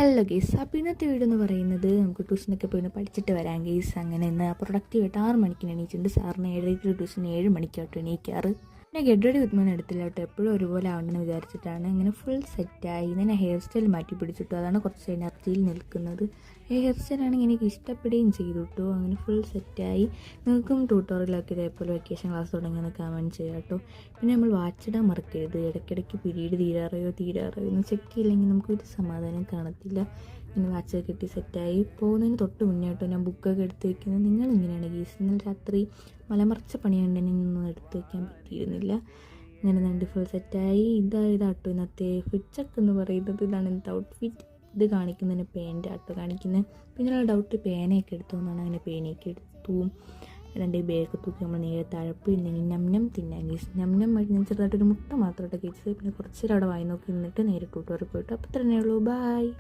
Hello guys, അപ്പോൾ ഇന്നത്തെ video എന്ന് പറയുന്നത് നമുക്ക് ട്യൂഷനൊക്കെ പോയി പഠിച്ചിട്ട് വരാം ഗെയ്സ്. അങ്ങനെ ഇന്ന് പ്രൊഡക്റ്റീവായിട്ട് 6 മണിക്ക് എണീച്ചിട്ടുണ്ട്. സാറിന് 7:30 ട്യൂഷൻ 7 മണിക്കായിട്ട് എണീക്കാറ്. ഞാൻ ഗെറ്റ് റെഡി വിത്ത് മീൻ എടുത്തില്ല കേട്ടോ, എപ്പോഴും ഒരുപോലെ ആവണമെന്ന് വിചാരിച്ചിട്ടാണ്. അങ്ങനെ ഫുൾ സെറ്റായി. ഇന്ന് ഞാൻ ഹെയർ സ്റ്റൈൽ മാറ്റി പിടിച്ചിട്ടു, അതാണ് കുറച്ച് എനർജിയിൽ നിൽക്കുന്നത്. ഈ ഹെയർ സ്റ്റൈലാണെങ്കിൽ എനിക്ക് ഇഷ്ടപ്പെടുകയും ചെയ്തു കേട്ടോ. അങ്ങനെ ഫുൾ സെറ്റായി. നിങ്ങൾക്കും ട്യൂട്ടോറിയലൊക്കെ ഇതേപോലെ വെക്കേഷൻ ക്ലാസ് തുടങ്ങിയെന്ന് കമൻറ്റ് ചെയ്യാം കേട്ടോ. പിന്നെ നമ്മൾ വാച്ചിടാൻ മറക്കരുത്. ഇടയ്ക്കിടയ്ക്ക് പീരീഡ് തീരാറയോ എന്ന് ചെക്ക് ചെയ്യില്ലെങ്കിൽ നമുക്കൊരു സമാധാനം കാണത്തില്ല. ഇങ്ങനെ വാച്ചൊക്കെ കിട്ടി സെറ്റായി. പോകുന്നതിന് തൊട്ട് മുന്നേ കേട്ടോ ഞാൻ ബുക്കൊക്കെ എടുത്ത് വയ്ക്കുന്നത്. നിങ്ങളിങ്ങനെയാണ് ഗീസ്. ഇന്നലെ രാത്രി മലമറിച്ച പണിയുണ്ടെങ്കിൽ ഒന്നും എടുത്ത് വയ്ക്കാൻ പറ്റിയിരുന്നില്ല. ഇങ്ങനെ രണ്ട് ഫുൾ സെറ്റായി. ഇതാട്ടോ ഇന്നത്തെ ഫിറ്റൊക്കെ എന്ന് പറയുന്നത്. ഇതാണ് ഇന്നത്തെ ഔട്ട്ഫിറ്റ്. ഇത് കാണിക്കുന്നതിന് പേൻ്റ് ആട്ടോ കാണിക്കുന്നത്. പിന്നെയുള്ള ഡൗട്ട് പേനയൊക്കെ എടുത്തു എന്നാണ്. അങ്ങനെ പേനയൊക്കെ എടുത്തു. രണ്ട് ബാഗ് തൂക്കി നമ്മൾ നേരെ തഴപ്പ് ഇല്ലെങ്കിൽ ഞം തിന്നാൻ ഗീസ്. ഞം ഞാൻ ചെറുതായിട്ടൊരു മുട്ട മാത്രമായിട്ട് കഴിച്ചത്. പിന്നെ കുറച്ച് നേരം അവിടെ വായി നോക്കി നിന്നിട്ട് നേരെ ട്യൂട്ടോറിയൽ പോയിട്ട്. അപ്പോൾ തന്നെ ഉള്ളൂ. ബായ്.